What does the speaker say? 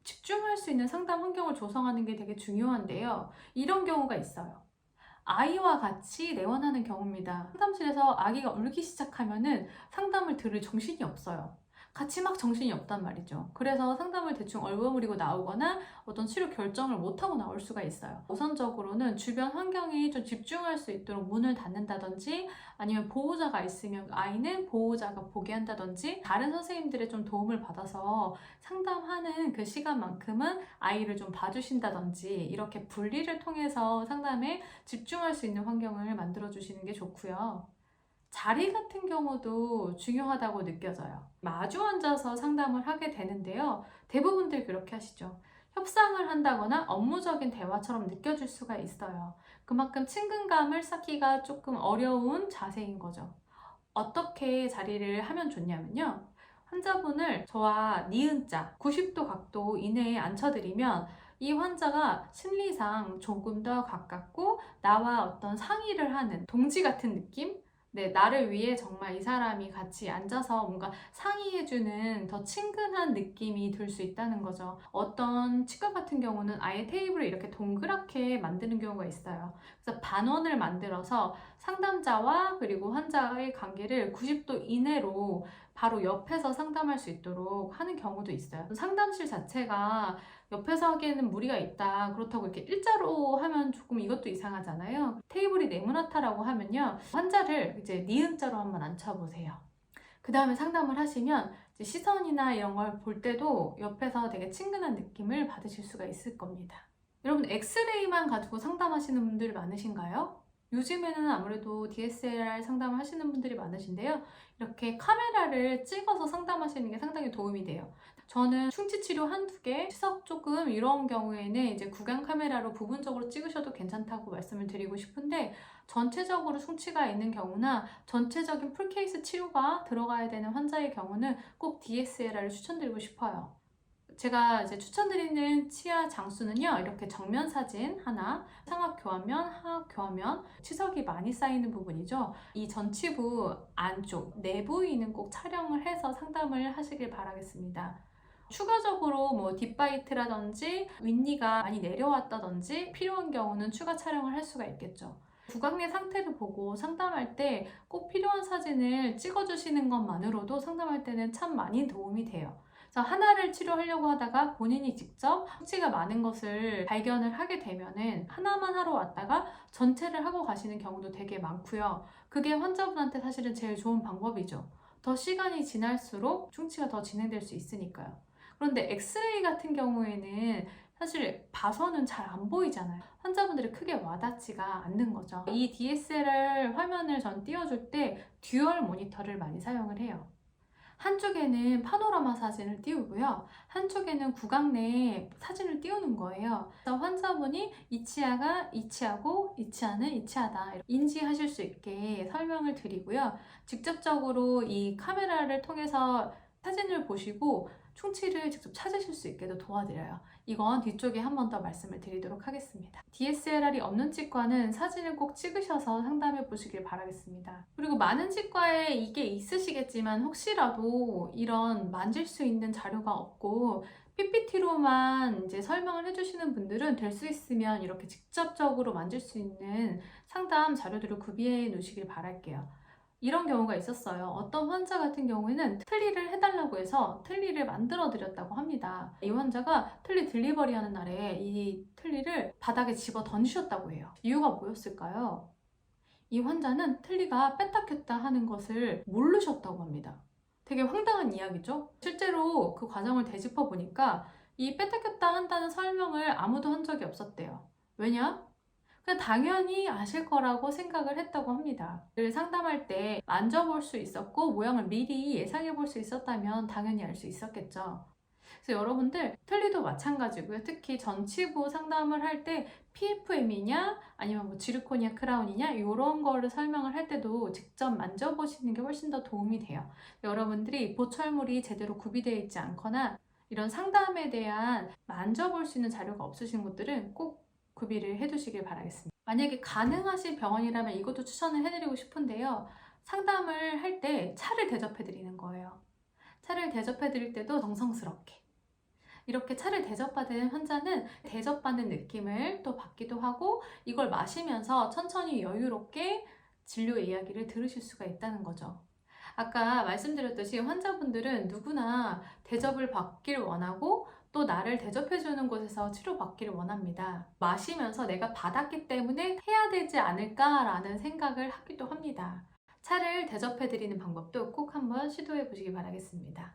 집중할 수 있는 상담 환경을 조성하는 게 되게 중요한데요. 이런 경우가 있어요. 아이와 같이 내원하는 경우입니다. 상담실에서 아기가 울기 시작하면은 상담을 들을 정신이 없어요. 같이 막 정신이 없단 말이죠. 그래서 상담을 대충 얼버무리고 나오거나 어떤 치료 결정을 못하고 나올 수가 있어요. 우선적으로는 주변 환경에 좀 집중할 수 있도록 문을 닫는다든지, 아니면 보호자가 있으면 아이는 보호자가 보게 한다든지, 다른 선생님들의 좀 도움을 받아서 상담하는 그 시간만큼은 아이를 좀 봐주신다든지, 이렇게 분리를 통해서 상담에 집중할 수 있는 환경을 만들어 주시는 게 좋고요. 자리 같은 경우도 중요하다고 느껴져요. 마주 앉아서 상담을 하게 되는데요. 대부분들 그렇게 하시죠. 협상을 한다거나 업무적인 대화처럼 느껴질 수가 있어요. 그만큼 친근감을 쌓기가 조금 어려운 자세인 거죠. 어떻게 자리를 하면 좋냐면요. 환자분을 저와 니은자 90도 각도 이내에 앉혀드리면 이 환자가 심리상 조금 더 가깝고 나와 어떤 상의를 하는 동지 같은 느낌? 네, 나를 위해 정말 이 사람이 같이 앉아서 뭔가 상의해주는 더 친근한 느낌이 들 수 있다는 거죠. 어떤 치과 같은 경우는 아예 테이블을 이렇게 동그랗게 만드는 경우가 있어요. 그래서 반원을 만들어서 상담자와 그리고 환자의 관계를 90도 이내로 바로 옆에서 상담할 수 있도록 하는 경우도 있어요. 상담실 자체가 옆에서 하기에는 무리가 있다. 그렇다고 이렇게 일자로 하면 조금 이것도 이상하잖아요. 테이블이 네모나타라고 하면요. 환자를 이제 니은자로 한번 앉혀보세요. 그 다음에 상담을 하시면 이제 시선이나 이런 걸 볼 때도 옆에서 되게 친근한 느낌을 받으실 수가 있을 겁니다. 여러분, 엑스레이만 가지고 상담하시는 분들 많으신가요? 요즘에는 아무래도 DSLR 상담을 하시는 분들이 많으신데요. 이렇게 카메라를 찍어서 상담하시는 게 상당히 도움이 돼요. 저는 충치 치료 한두 개, 치석 조금 이런 경우에는 이제 구강 카메라로 부분적으로 찍으셔도 괜찮다고 말씀을 드리고 싶은데, 전체적으로 충치가 있는 경우나 전체적인 풀케이스 치료가 들어가야 되는 환자의 경우는 꼭 DSLR을 추천드리고 싶어요. 제가 이제 추천드리는 치아 장수는요, 이렇게 정면 사진 하나, 상악 교환면, 하악 교환면, 치석이 많이 쌓이는 부분이죠. 이 전치부 안쪽, 내부위는 꼭 촬영을 해서 상담을 하시길 바라겠습니다. 추가적으로 뭐 딥바이트라든지 윗니가 많이 내려왔다든지 필요한 경우는 추가 촬영을 할 수가 있겠죠. 구강 내 상태를 보고 상담할 때 꼭 필요한 사진을 찍어주시는 것만으로도 상담할 때는 참 많이 도움이 돼요. 그래서 하나를 치료하려고 하다가 본인이 직접 충치가 많은 것을 발견을 하게 되면은 하나만 하러 왔다가 전체를 하고 가시는 경우도 되게 많고요. 그게 환자분한테 사실은 제일 좋은 방법이죠. 더 시간이 지날수록 충치가 더 진행될 수 있으니까요. 그런데 엑스레이 같은 경우에는 사실 봐서는 잘 안 보이잖아요. 환자분들이 크게 와닿지가 않는 거죠. 이 DSLR 화면을 전 띄워줄 때 듀얼 모니터를 많이 사용을 해요. 한쪽에는 파노라마 사진을 띄우고요. 한쪽에는 구강 내에 사진을 띄우는 거예요. 그래서 환자분이 이 치아가 이 치아고 이 치아는 이 치아다 인지하실 수 있게 설명을 드리고요. 직접적으로 이 카메라를 통해서 사진을 보시고 충치를 직접 찾으실 수 있게도 도와드려요. 이건 뒤쪽에 한 번 더 말씀을 드리도록 하겠습니다. DSLR이 없는 치과는 사진을 꼭 찍으셔서 상담해 보시길 바라겠습니다. 그리고 많은 치과에 이게 있으시겠지만 혹시라도 이런 만질 수 있는 자료가 없고 PPT로만 이제 설명을 해주시는 분들은 될 수 있으면 이렇게 직접적으로 만질 수 있는 상담 자료들을 구비해 놓으시길 바랄게요. 이런 경우가 있었어요. 어떤 환자 같은 경우에는 틀니를 해달라고 해서 틀니를 만들어 드렸다고 합니다. 이 환자가 틀니 딜리버리 하는 날에 이 틀니를 바닥에 집어 던지셨다고 해요. 이유가 뭐였을까요? 이 환자는 틀니가 뺐다 꼈다 하는 것을 모르셨다고 합니다. 되게 황당한 이야기죠? 실제로 그 과정을 되짚어 보니까 이 뺐다 꼈다 한다는 설명을 아무도 한 적이 없었대요. 왜냐? 그냥 당연히 아실 거라고 생각을 했다고 합니다. 를 상담할 때 만져볼 수 있었고 모양을 미리 예상해 볼 수 있었다면 당연히 알 수 있었겠죠. 그래서 여러분들 틀니도 마찬가지고요. 특히 전치부 상담을 할 때 PFM이냐 아니면 뭐 지르코니아 크라운이냐 이런 거를 설명을 할 때도 직접 만져보시는 게 훨씬 더 도움이 돼요. 여러분들이 보철물이 제대로 구비되어 있지 않거나 이런 상담에 대한 만져볼 수 있는 자료가 없으신 분들은 꼭 구비를 해두시길 바라겠습니다. 만약에 가능하신 병원이라면 이것도 추천을 해드리고 싶은데요. 상담을 할 때 차를 대접해 드리는 거예요. 차를 대접해 드릴 때도 정성스럽게. 이렇게 차를 대접받은 환자는 대접받는 느낌을 또 받기도 하고 이걸 마시면서 천천히 여유롭게 진료 이야기를 들으실 수가 있다는 거죠. 아까 말씀드렸듯이 환자분들은 누구나 대접을 받길 원하고 또 나를 대접해주는 곳에서 치료받기를 원합니다. 마시면서 내가 받았기 때문에 해야 되지 않을까라는 생각을 하기도 합니다. 차를 대접해드리는 방법도 꼭 한번 시도해 보시기 바라겠습니다.